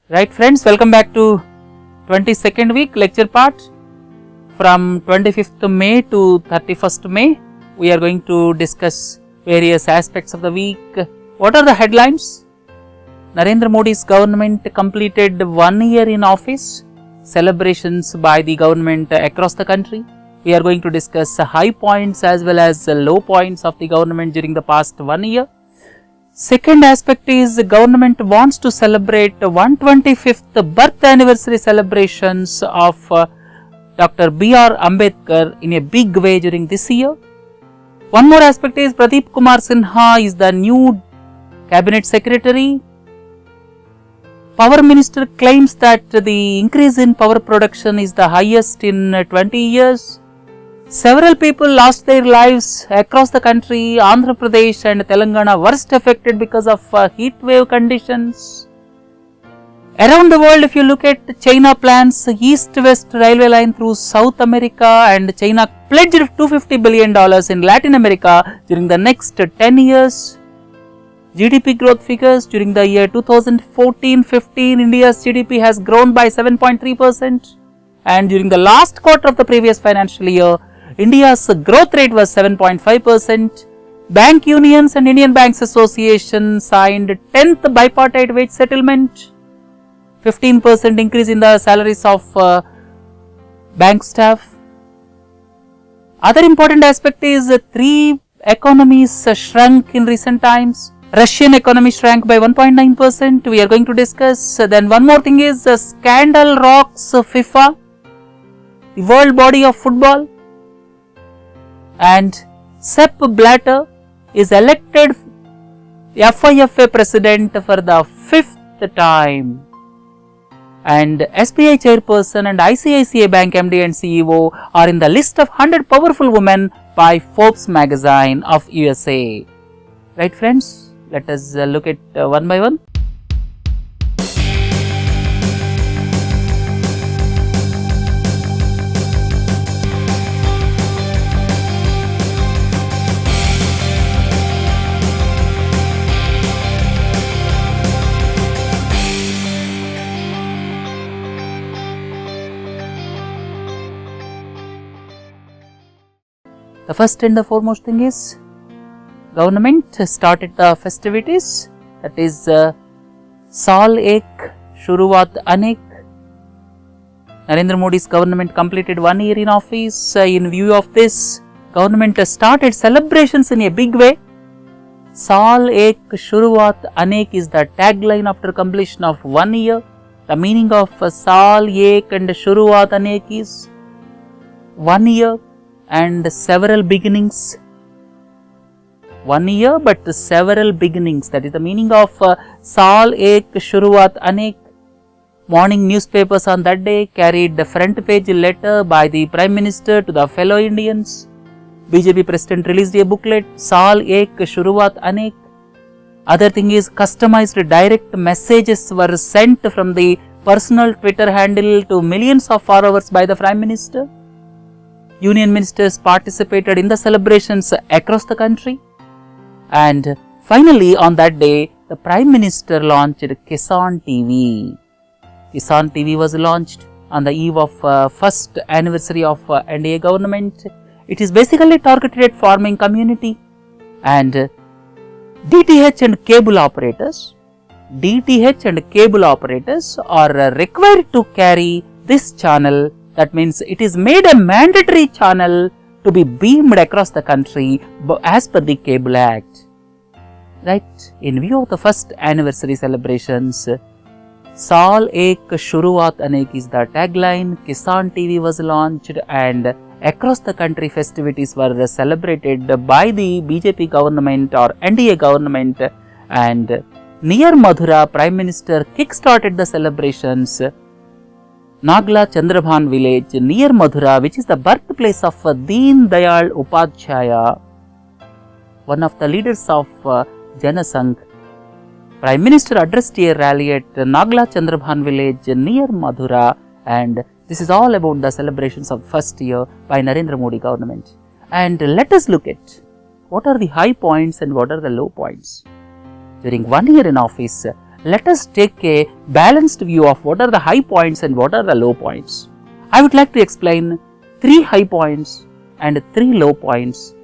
Right friends, welcome back to 22nd week lecture part. From 25th May to 31st May, we are going to discuss various aspects of the week. What are the headlines? Narendra Modi's government completed 1 year in office. Celebrations by the government across the country. We are going to discuss high points as well as low points of the government during the past 1 year. Second aspect is the government wants to celebrate 125th birth anniversary celebrations of Dr. B.R. Ambedkar in a big way during this year. One more aspect is Pradeep Kumar Sinha is the new cabinet secretary. Power minister claims that the increase in power production is the highest in 20 years. Several people lost their lives across the country. Andhra Pradesh and Telangana worst affected because of heatwave conditions. Around the world, if you look at China plans east-west railway line through South America, and China pledged $250 billion in Latin America during the next 10 years. GDP growth figures during the year 2014-15, India's GDP has grown by 7.3%, and during the last quarter of the previous financial year, India's growth rate was 7.5%. Bank unions and Indian Banks Association signed 10th bipartite wage settlement. 15% increase in the salaries of bank staff. Other important aspect is 3 economies shrunk in recent times. Russian economy shrank by 1.9%. We are going to discuss. Then one more thing is scandal rocks FIFA, the world body of football. And Sepp Blatter is elected FIFA president for the 5th time. And SBI chairperson and ICICI Bank MD and CEO are in the list of 100 powerful women by Forbes magazine of USA. Right friends, let us look at one by one. The first and the foremost thing is government started the festivities, that is Saal Ek Shuruwaat Anek. Narendra Modi's government completed 1 year in office. In view of this, government started celebrations in a big way. Saal Ek Shuruwaat Anek is the tagline after completion of 1 year. The meaning of Saal Ek and Shuruwaat Anek is 1 year and several beginnings. 1 year but several beginnings, that is the meaning of Saal Ek Shuruwaat Anek. Morning newspapers on that day carried the front page letter by the Prime Minister to the fellow Indians. BJP President released a booklet, Saal Ek Shuruwaat Anek. Other thing is customized direct messages were sent from the personal Twitter handle to millions of followers by the Prime Minister. Union ministers participated in the celebrations across the country. And finally on that day, the Prime Minister launched Kisan TV. Kisan TV was launched on the eve of first anniversary of NDA government. It is basically targeted at farming community, and DTH and cable operators are required to carry this channel. That means it is made a mandatory channel to be beamed across the country as per the Cable Act. Right? In view of the first anniversary celebrations, Saal Ek Shuruwaat Anek is the tagline. Kisan TV was launched, and across the country festivities were celebrated by the BJP government or NDA government, and near Mathura, Prime Minister kick-started the celebrations. Nagla Chandrabhan village near Mathura, which is the birthplace of Deen Dayal Upadhyaya, one of the leaders of Janasangh. Prime Minister addressed a rally at Nagla Chandrabhan village near Mathura, and this is all about the celebrations of first year by Narendra Modi government. And let us look at what are the high points and what are the low points. During 1 year in office, let us take a balanced view of what are the high points and what are the low points. I would like to explain 3 high points and 3 low points,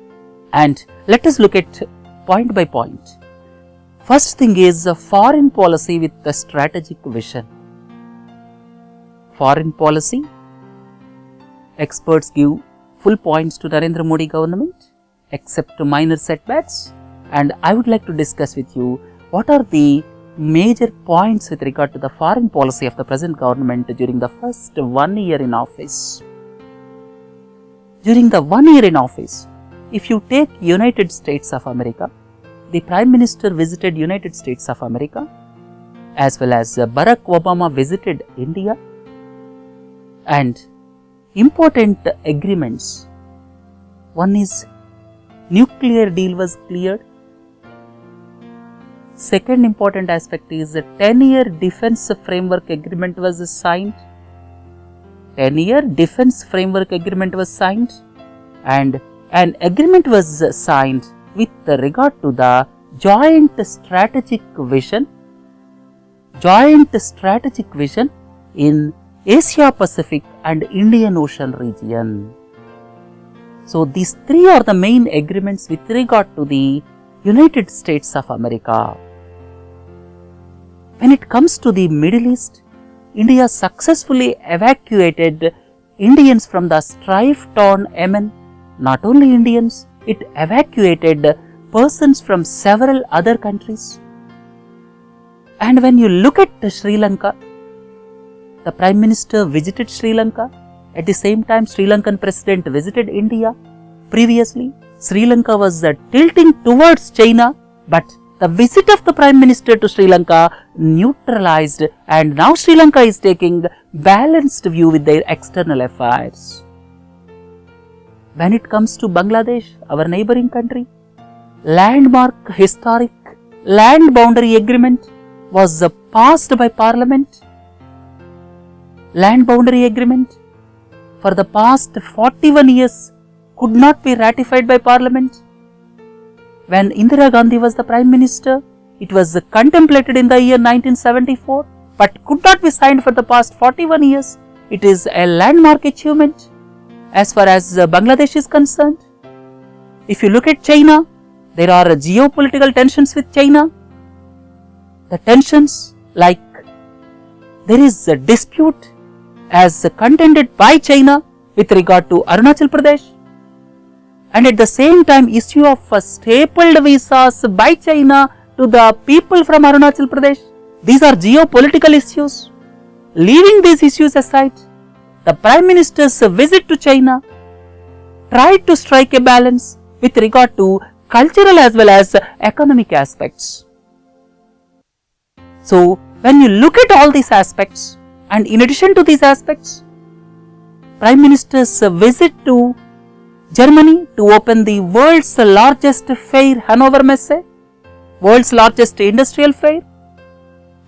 and let us look at point by point. First thing is foreign policy with the strategic vision. Foreign policy, experts give full points to Narendra Modi government except minor setbacks, and I would like to discuss with you what are the major points with regard to the foreign policy of the present government during the first 1 year in office. During the 1 year in office, if you take United States of America, the Prime Minister visited United States of America, as well as Barack Obama visited India, and important agreements. One is nuclear deal was cleared. Second important aspect is a 10-year defense framework agreement was signed. 10-year defense framework agreement was signed, and an agreement was signed with regard to the joint strategic vision in Asia Pacific and Indian Ocean region. So these 3 are the main agreements with regard to the United States of America. When it comes to the Middle East, India successfully evacuated Indians from the strife-torn Omen. Not only Indians, it evacuated persons from several other countries. And when you look at Sri Lanka, the Prime Minister visited Sri Lanka. At the same time, Sri Lankan President visited India. Previously, Sri Lanka was tilting towards China, but the visit of the Prime Minister to Sri Lanka neutralized, and now Sri Lanka is taking balanced view with their external affairs. When it comes to Bangladesh, our neighboring country, landmark historic land boundary agreement was passed by Parliament. Land boundary agreement for the past 41 years could not be ratified by Parliament. When Indira Gandhi was the Prime Minister, it was contemplated in the year 1974, but could not be signed for the past 41 years. It is a landmark achievement as far as Bangladesh is concerned. If you look at China, there are geopolitical tensions with China. The tensions, like there is a dispute as contended by China with regard to Arunachal Pradesh, and at the same time issue of stapled visas by China to the people from Arunachal Pradesh. These are geopolitical issues. Leaving these issues aside, the Prime Minister's visit to China tried to strike a balance with regard to cultural as well as economic aspects. So, when you look at all these aspects, and in addition to these aspects, Prime Minister's visit to Germany to open the world's largest fair, Hannover Messe, world's largest industrial fair,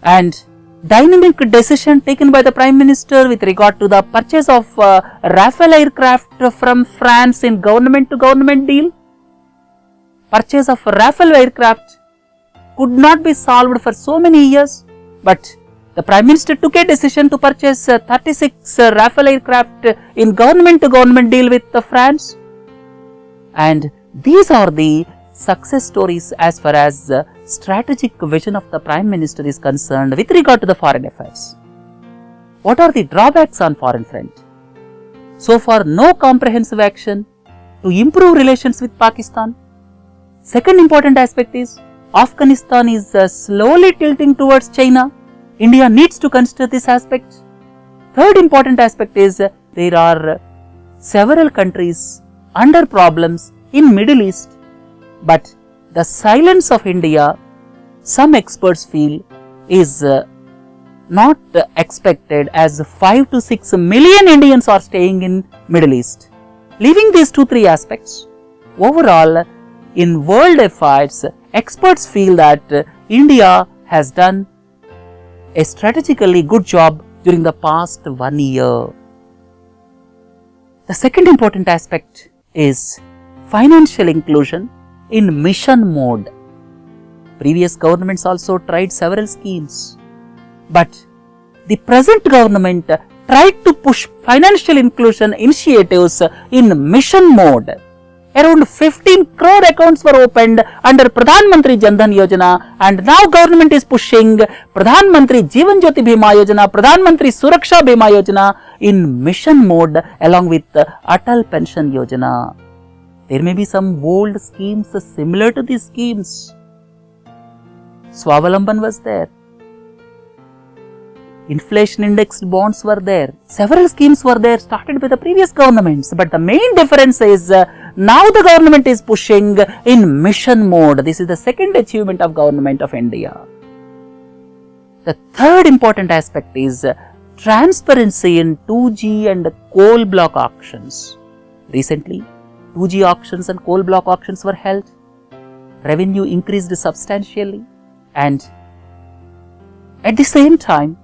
and dynamic decision taken by the Prime Minister with regard to the purchase of Rafale aircraft from France in government to government deal. Purchase of Rafale aircraft could not be solved for so many years, but the Prime Minister took a decision to purchase 36 Rafale aircraft in government to government deal with France. And these are the success stories as far as the strategic vision of the Prime Minister is concerned with regard to the foreign affairs. What are the drawbacks on foreign front? So far, no comprehensive action to improve relations with Pakistan. Second important aspect is Afghanistan is slowly tilting towards China. India needs to consider this aspect. Third important aspect is there are several countries under problems in Middle East, but the silence of India, some experts feel, is not expected, as 5 to 6 million Indians are staying in Middle East. Leaving these 2-3 aspects, overall in world affairs, experts feel that India has done a strategically good job during the past 1 year. The second important aspect is financial inclusion in mission mode. previous governments also tried several schemes. But the present government tried to push financial inclusion initiatives in mission mode. Around 15 crore accounts were opened under Pradhan Mantri Jan Dhan Yojana, and now government is pushing Pradhan Mantri Jeevan Jyoti Bima Yojana, Pradhan Mantri Suraksha Bima Yojana in mission mode along with Atal Pension Yojana. There may be some old schemes similar to these schemes. Swavalamban was there. Inflation indexed bonds were there. Several schemes were there started by the previous governments. But the main difference is now the government is pushing in mission mode. This is the second achievement of government of India. The third important aspect is transparency in 2G and coal block auctions. Recently, 2G auctions and coal block auctions were held. Revenue increased substantially, and at the same time,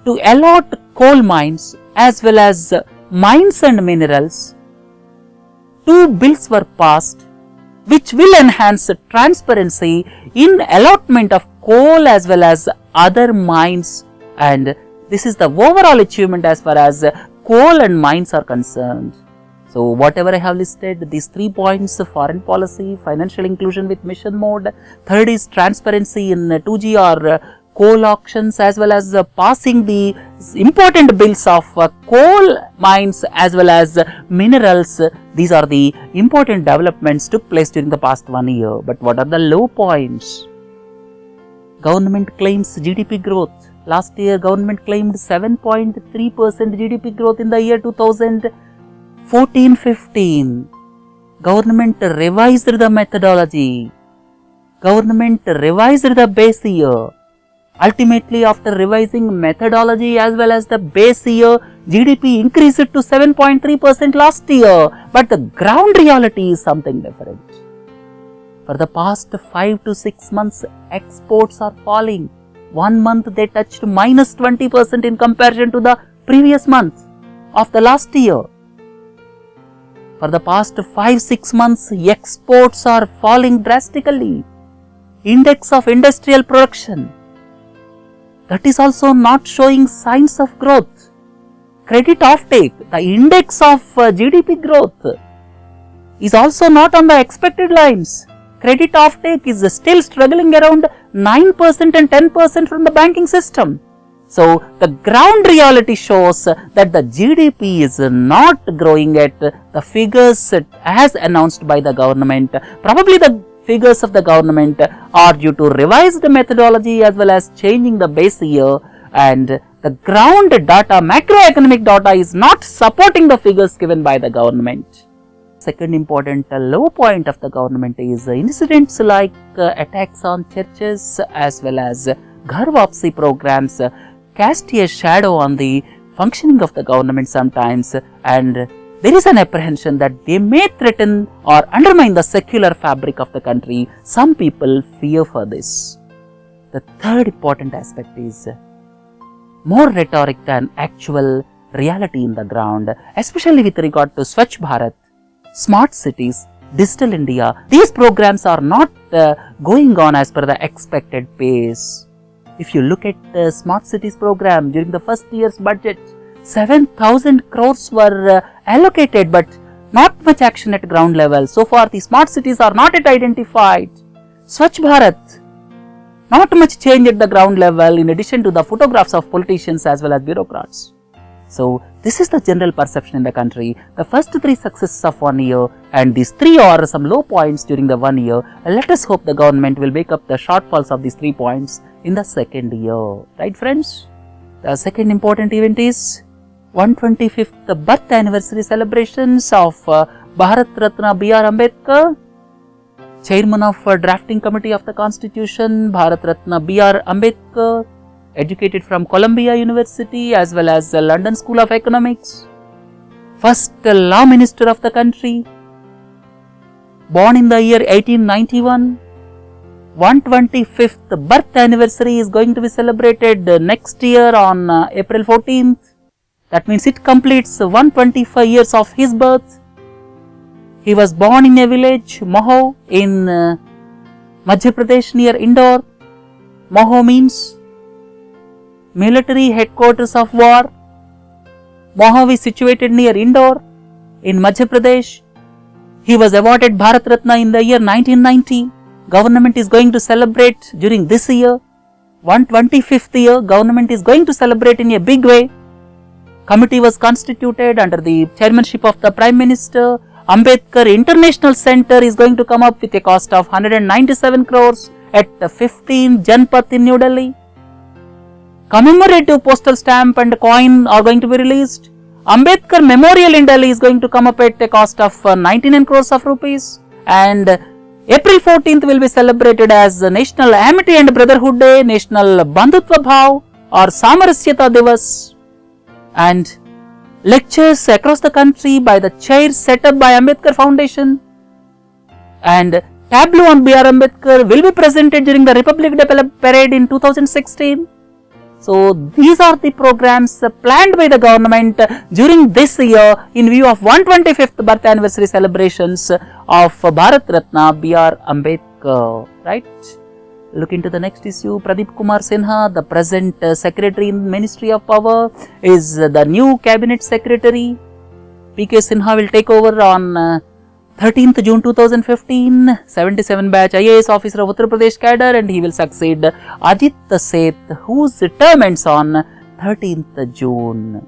to allot coal mines as well as mines and minerals, 2 bills were passed which will enhance transparency in allotment of coal as well as other mines, and this is the overall achievement as far as coal and mines are concerned. So whatever I have listed, these 3 points: foreign policy, financial inclusion with mission mode, third is transparency in 2G or coal auctions, as well as passing the important bills of coal mines as well as minerals. These are the important developments took place during the past 1 year. But what are the low points? Government claims GDP growth. Last year government claimed 7.3% GDP growth in the year 2014-15. Government revised the methodology. Government revised the base year. Ultimately, after revising methodology as well as the base year, GDP increased to 7.3% last year. But the ground reality is something different. For the past 5 to 6 months, exports are falling. 1 month they touched minus 20% in comparison to the previous month of the last year. For the past 5-6 months, exports are falling drastically. Index of industrial production, that is also not showing signs of growth. Credit offtake, the index of GDP growth, is also not on the expected lines. Credit offtake is still struggling around 9% and 10% from the banking system. So the ground reality shows that the GDP is not growing at the figures as announced by the government. Probably the figures of the government are due to revised methodology as well as changing the base year, and the ground data, macroeconomic data, is not supporting the figures given by the government. Second important low point of the government is incidents like attacks on churches as well as Ghar Wapsi programs cast a shadow on the functioning of the government sometimes, and there is an apprehension that they may threaten or undermine the secular fabric of the country. Some people fear for this. The third important aspect is more rhetoric than actual reality in the ground, especially with regard to Swachh Bharat, smart cities, digital India. These programs are not going on as per the expected pace. If you look at the smart cities program during the first year's budget, 7,000 crores were allocated, but not much action at ground level. So far, the smart cities are not yet identified. Swachh Bharat, not much change at the ground level, in addition to the photographs of politicians as well as bureaucrats. So this is the general perception in the country. The first 3 successes of 1 year, and these 3 are some low points during the 1 year. Let us hope the government will make up the shortfalls of these 3 points in the second year. Right, friends? The second important event is 125th birth anniversary celebrations of Bharat Ratna B.R. Ambedkar, Chairman of Drafting Committee of the Constitution, Bharat Ratna B.R. Ambedkar, educated from Columbia University as well as the London School of Economics, first Law Minister of the country, born in the year 1891. 125th birth anniversary is going to be celebrated next year on April 14th. That means it completes 125 years of his birth. He was born in a village, Moho, in Madhya Pradesh near Indore. Moho means military headquarters of war. Moho is situated near Indore in Madhya Pradesh. He was awarded Bharat Ratna in the year 1990. Government is going to celebrate during this year. 125th year, government is going to celebrate in a big way. Committee was constituted under the chairmanship of the Prime Minister. Ambedkar International Center is going to come up with a cost of 197 crores at 15 Janpath in New Delhi. Commemorative postal stamp and coin are going to be released. Ambedkar Memorial in Delhi is going to come up at a cost of 99 crores of rupees. And April 14th will be celebrated as National Amity and Brotherhood Day, National Bandhutva Bhav or Samarasyata Divas. And lectures across the country by the chairs set up by Ambedkar Foundation. And tableau on B.R. Ambedkar will be presented during the Republic Day Parade in 2016. So, these are the programs planned by the government during this year in view of 125th birth anniversary celebrations of Bharat Ratna B.R. Ambedkar, right? Look into the next issue. Pradeep Kumar Sinha, the present secretary in Ministry of Power, is the new cabinet secretary. P.K. Sinha will take over on 13th June 2015, 77 batch IAS officer of Uttar Pradesh cadre, and he will succeed Ajit Seth, whose term ends on 13th June.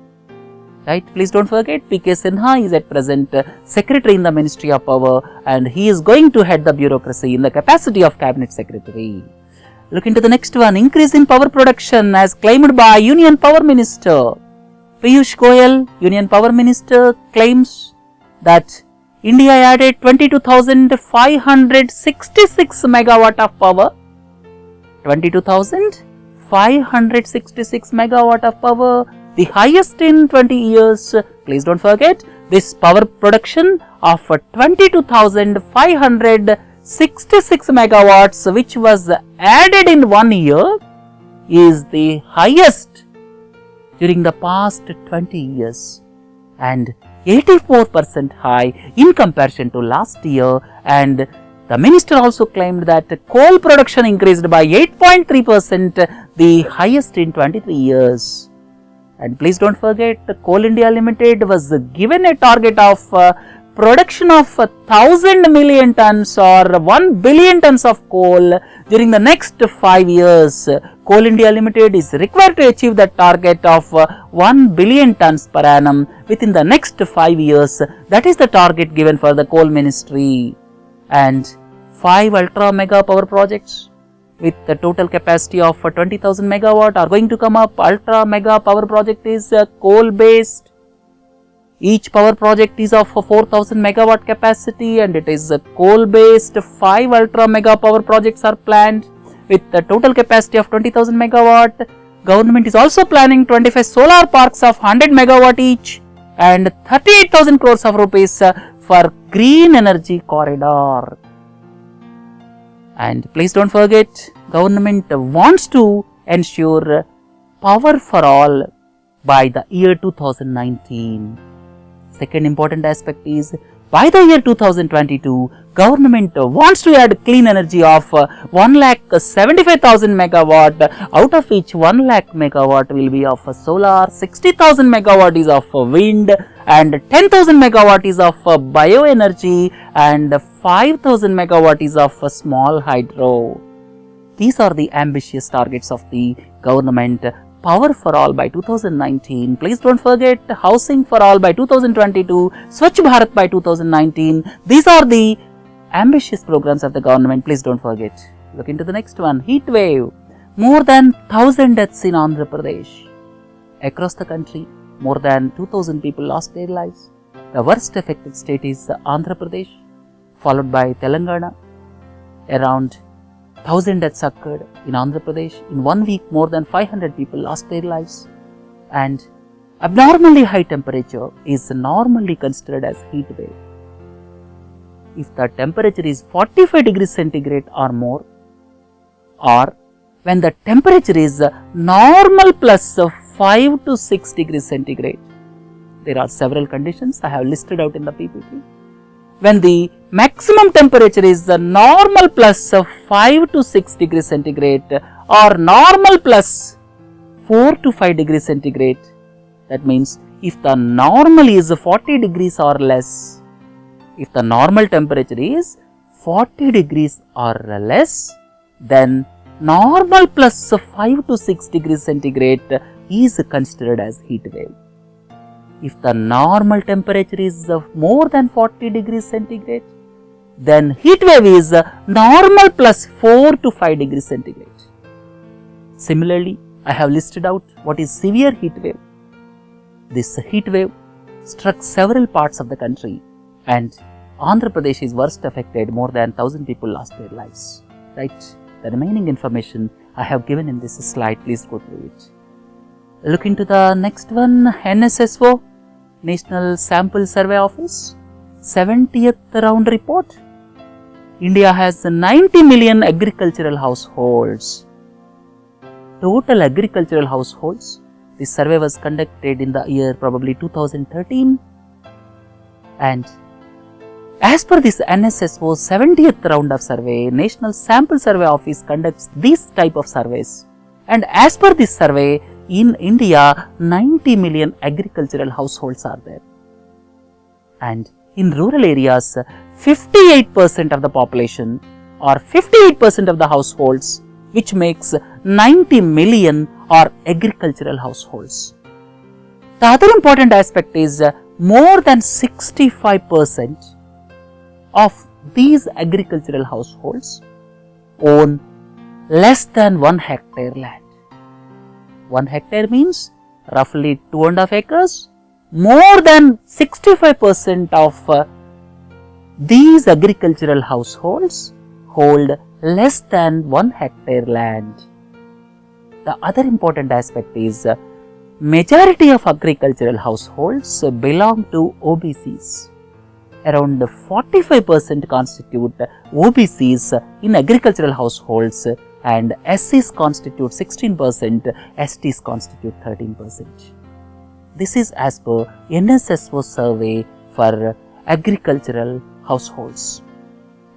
Right? Please don't forget, P.K. Sinha is at present secretary in the Ministry of Power, and he is going to head the bureaucracy in the capacity of cabinet secretary. Look into the next one. Increase in power production as claimed by Union Power Minister. Piyush Goyal, Union Power Minister, claims that India added 22,566 megawatt of power. 22,566 megawatt of power, the highest in 20 years. Please don't forget, this power production of 22,566 megawatts, which was added in 1 year, is the highest during the past 20 years. And 84% high in comparison to last year, and the minister also claimed that coal production increased by 8.3%, the highest in 23 years. And please don't forget, Coal India Limited was given a target of production of 1,000 million tons or 1 billion tons of coal during the next 5 years. Coal India Limited is required to achieve the target of 1 billion tons per annum within the next 5 years. That is the target given for the coal ministry. And 5 ultra mega power projects with the total capacity of 20,000 megawatt are going to come up. Ultra mega power project is coal based. Each power project is of 4,000 megawatt capacity, and it is coal based. 5 ultra mega power projects are planned with the total capacity of 20,000 megawatt. Government is also planning 25 solar parks of 100 megawatt each and 38,000 crores of rupees for green energy corridor. And please don't forget, government wants to ensure power for all by the year 2019. Second important aspect is, by the year 2022, government wants to add clean energy of 1,75,000 megawatt, out of which 1 lakh megawatt will be of solar, 60,000 megawatt is of wind, and 10,000 megawatt is of bioenergy, and 5,000 megawatt is of small hydro. These are the ambitious targets of the government. Power for all by 2019. Please don't forget, housing for all by 2022, Swachh Bharat by 2019. These are the ambitious programs of the government. Please don't forget. Look into the next one. Heatwave. More than 1,000 deaths in Andhra Pradesh. Across the country, more than 2,000 people lost their lives. The worst affected state is Andhra Pradesh, followed by Telangana. Around 1,000 deaths occurred in Andhra Pradesh. In 1 week, more than 500 people lost their lives. And abnormally high temperature is normally considered as heat wave. If the temperature is 45 degrees centigrade or more, or when the temperature is normal plus 5 to 6 degrees centigrade. There are several conditions I have listed out in the PPT. when the maximum temperature is the normal plus 5 to 6 degrees centigrade or normal plus 4 to 5 degrees centigrade. That means if the normal is 40 degrees or less, if the normal temperature is 40 degrees or less, then normal plus 5 to 6 degrees centigrade is considered as heat wave. If the normal temperature is more than 40 degrees centigrade, then heat wave is normal plus 4 to 5 degrees centigrade. Similarly, I have listed out what is severe heat wave. This heat wave struck several parts of the country, and Andhra Pradesh is worst affected. More than 1,000 people lost their lives. Right? The remaining information I have given in this slide. Please go through it. Look into the next one. NSSO, National Sample Survey Office, 70th round report. India has 90 million agricultural households. Total agricultural households. This survey was conducted in the year probably 2013, and as per this NSSO 70th round of survey, National Sample Survey Office conducts this type of surveys, and as per this survey, in India 90 million agricultural households are there, and in rural areas 58% of the population or 58% of the households, which makes 90 million are agricultural households. The other important aspect is more than 65% of these agricultural households own less than 1 hectare land. 1 hectare means roughly 2.5 acres. More than 65% of these agricultural households hold less than 1 hectare land. The other important aspect is majority of agricultural households belong to OBCs. Around 45% constitute OBCs in agricultural households, and SCs constitute 16%, STs constitute 13%. This is as per NSSO survey for agricultural households.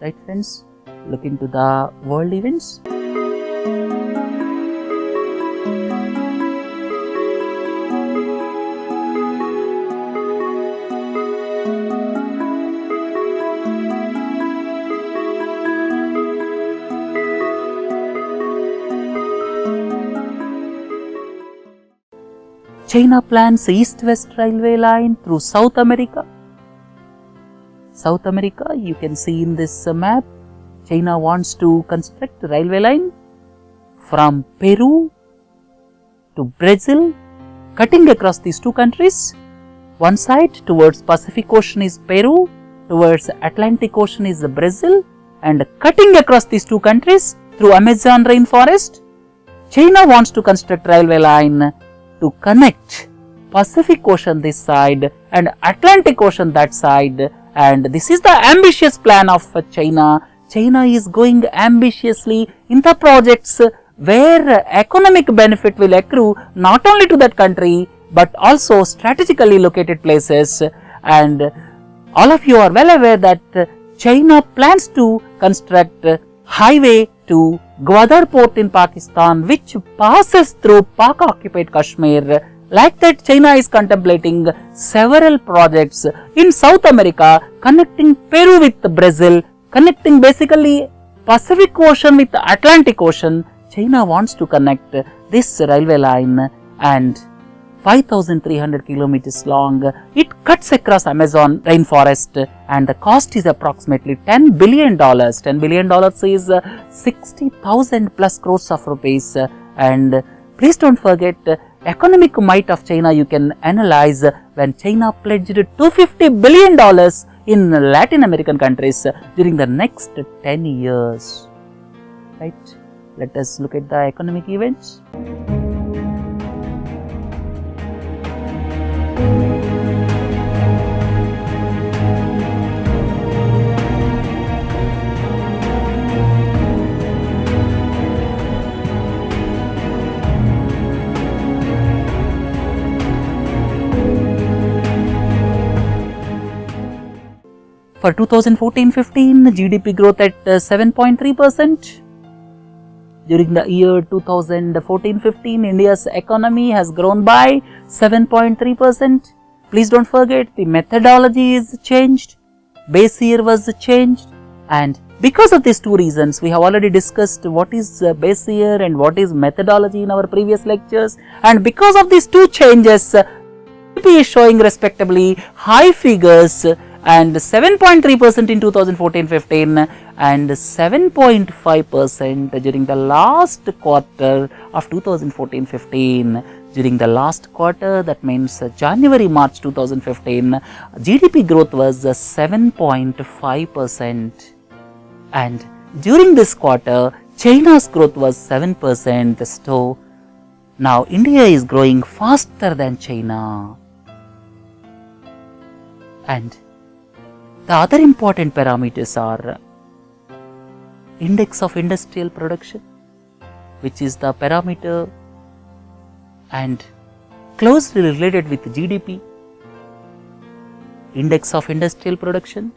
Right, friends? Look into the world events. China plans east-west railway line through South America. South America, you can see in this map, China wants to construct a railway line from Peru to Brazil, cutting across these two countries. One side towards Pacific Ocean is Peru, towards Atlantic Ocean is Brazil, and cutting across these two countries through Amazon rainforest. China wants to construct railway line to connect Pacific Ocean this side and Atlantic Ocean that side, and this is the ambitious plan of China. China is going ambitiously in the projects where economic benefit will accrue not only to that country but also strategically located places, and all of you are well aware that China plans to construct highway to Gwadar port in Pakistan, which passes through Pak-occupied Kashmir. Like that, China is contemplating several projects in South America, connecting Peru with Brazil, connecting basically Pacific Ocean with the Atlantic Ocean. China wants to connect this railway line, and 5,300 kilometers long. It cuts across Amazon rainforest, and the cost is approximately $10 billion. $10 billion is 60,000 plus crores of rupees. And please don't forget, economic might of China you can analyze when China pledged $250 billion in Latin American countries during the next 10 years. Right? Let us look at the economic events. For 2014-15, GDP growth at 7.3%. During the year 2014-15, India's economy has grown by 7.3%. Please don't forget, the methodology is changed, base year was changed, and because of these two reasons, we have already discussed what is base year and what is methodology in our previous lectures, and because of these two changes, GDP is showing respectively high figures and 7.3% in 2014-15 and 7.5% during the last quarter of 2014-15. During the last quarter, that means January-March 2015, GDP growth was 7.5%, and during this quarter, China's growth was 7%. So now India is growing faster than China. And the other important parameters are index of industrial production, which is the parameter and closely related with GDP. Index of industrial production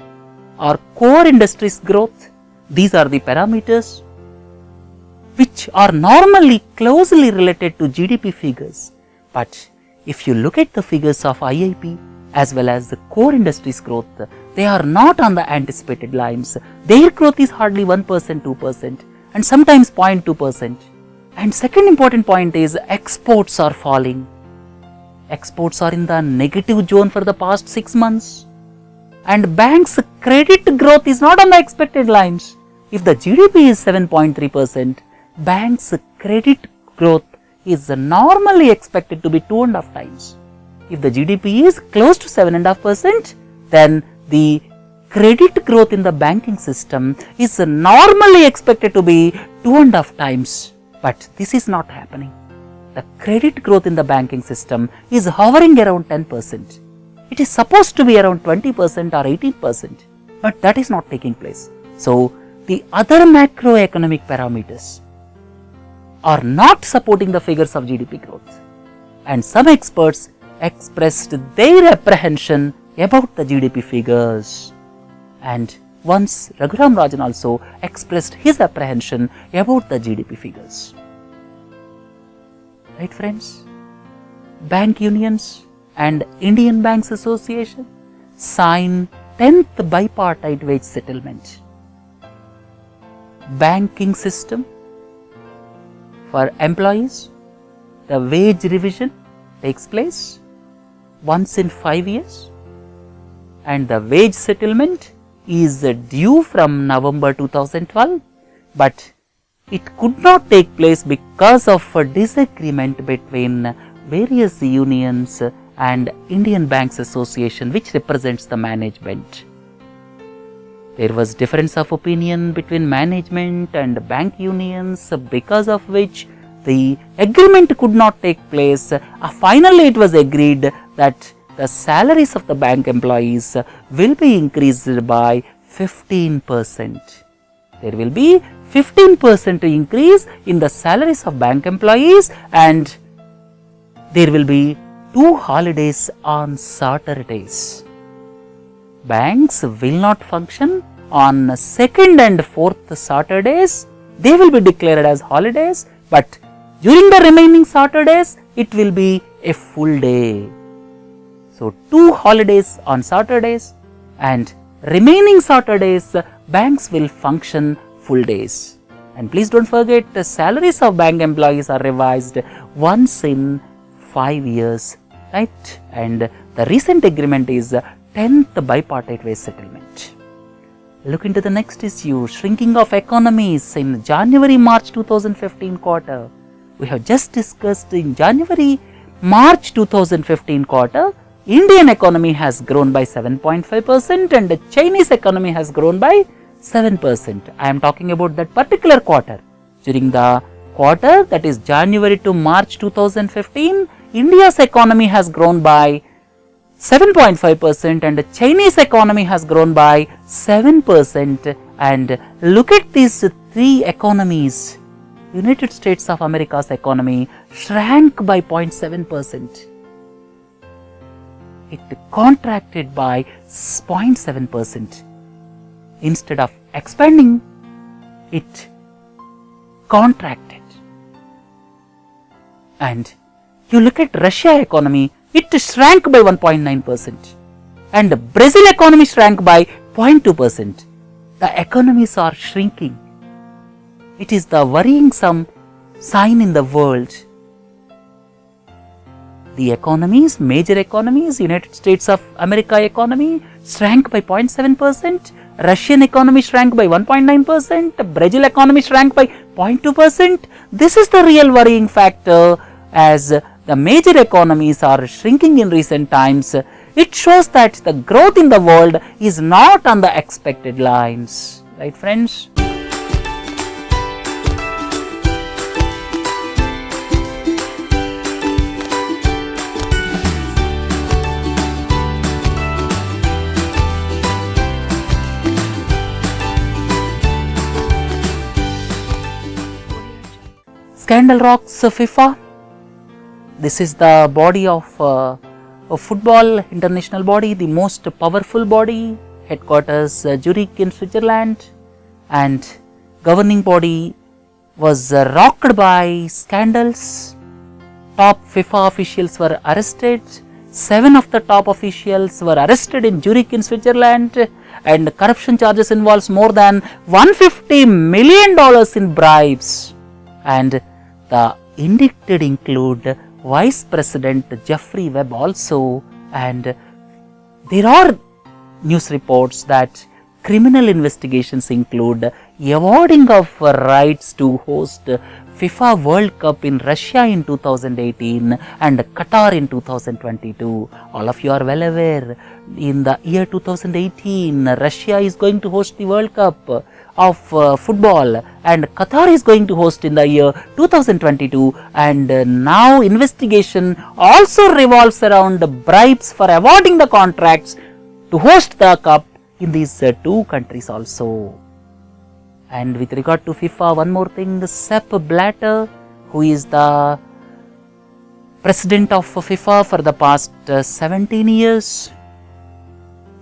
or core industries growth, these are the parameters which are normally closely related to GDP figures. But if you look at the figures of IIP as well as the core industries growth, they are not on the anticipated lines. Their growth is hardly 1%, 2% and sometimes 0.2%. And second important point is exports are falling. Exports are in the negative zone for the past 6 months. And banks' credit growth is not on the expected lines. If the GDP is 7.3%, banks' credit growth is normally expected to be 2.5 times. If the GDP is close to 7.5%, then the credit growth in the banking system is normally expected to be 2.5 times. But this is not happening. The credit growth in the banking system is hovering around 10%. It is supposed to be around 20% or 18%, but that is not taking place. So the other macroeconomic parameters are not supporting the figures of GDP growth. And some experts expressed their apprehension about the GDP figures. And once Raghuram Rajan also expressed his apprehension about the GDP figures. Right friends? Bank unions and Indian Banks Association sign 10th bipartite wage settlement. Banking system for employees, the wage revision takes place once in 5 years and the wage settlement is due from November 2012, but it could not take place because of a disagreement between various unions and Indian Banks Association, which represents the management. There was difference of opinion between management and bank unions, because of which the agreement could not take place. Finally, it was agreed that the salaries of the bank employees will be increased by 15%. There will be 15% increase in the salaries of bank employees and there will be 2 holidays on Saturdays. Banks will not function on 2nd and 4th Saturdays. They will be declared as holidays, but during the remaining Saturdays, it will be a full day. So 2 holidays on Saturdays and remaining Saturdays, banks will function full days. And please don't forget, the salaries of bank employees are revised once in 5 years, right? And the recent agreement is 10th bipartite wage settlement. Look into the next issue, shrinking of economies in January-March 2015 quarter. We have just discussed in January-March 2015 quarter, Indian economy has grown by 7.5% and the Chinese economy has grown by 7%. I am talking about that particular quarter. During the quarter, that is January to March 2015, India's economy has grown by 7.5% and the Chinese economy has grown by 7%. And look at these 3 economies. United States of America's economy shrank by 0.7%. It contracted by 0.7%. instead of expanding, it contracted. And you look at Russia economy, it shrank by 1.9%, and Brazil economy shrank by 0.2%. The economies are shrinking. It is the worrying sign in the world. The economies, major economies, United States of America economy shrank by 0.7%, Russian economy shrank by 1.9%, Brazil economy shrank by 0.2%. This is the real worrying factor. As the major economies are shrinking in recent times, it shows that the growth in the world is not on the expected lines. Right, friends? Scandal rocks FIFA. This is the body of football, international body, the most powerful body, headquarters Zurich in Switzerland, and governing body was rocked by scandals. Top FIFA officials were arrested. 7 of the top officials were arrested in Zurich in Switzerland, and corruption charges involves more than $150 million in bribes. And the indicted include Vice President Jeffrey Webb also, and there are news reports that criminal investigations include awarding of rights to host FIFA World Cup in Russia in 2018 and Qatar in 2022. All of you are well aware, in the year 2018, Russia is going to host the World Cup of football, and Qatar is going to host in the year 2022, and now investigation also revolves around bribes for awarding the contracts to host the cup in these two countries also. And with regard to FIFA, one more thing, Sepp Blatter, who is the president of FIFA for the past 17 years,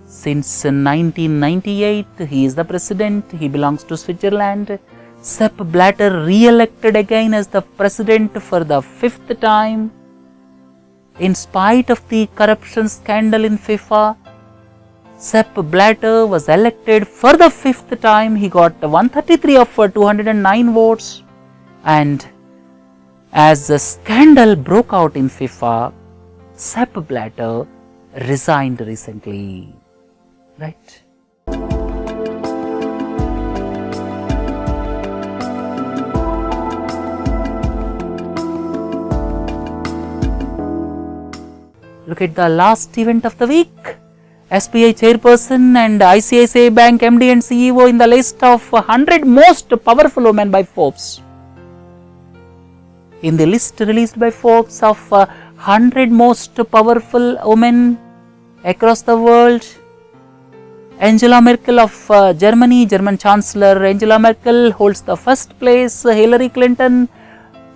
since 1998, he is the president, he belongs to Switzerland. Sepp Blatter re-elected again as the president for the 5th time. In spite of the corruption scandal in FIFA, Sepp Blatter was elected for the 5th time. He got 133 of 209 votes. And as the scandal broke out in FIFA, Sepp Blatter resigned recently. Right? Look at the last event of the week. SBI chairperson and ICICI Bank MD and CEO in the list of 100 most powerful women by Forbes. In the list released by Forbes of 100 most powerful women across the world, Angela Merkel of Germany, German Chancellor Angela Merkel holds the first place. Hillary Clinton,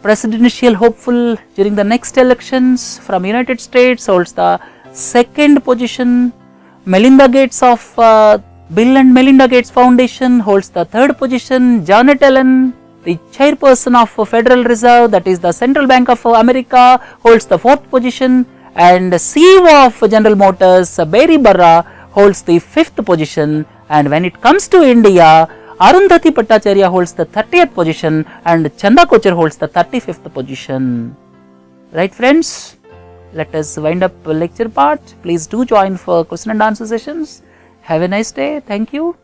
presidential hopeful during the next elections from United States, holds the second position. Melinda Gates of Bill and Melinda Gates Foundation holds the third position. Janet Yellen, the chairperson of Federal Reserve, that is the Central Bank of America, holds the fourth position. And CEO of General Motors, Barry Barra, holds the 5th position. And when it comes to India, Arundhati Bhattacharya holds the 30th position and Chanda Kochar holds the 35th position. Right, friends? Let us wind up lecture part. Please do join for question and answer sessions. Have a nice day. Thank you.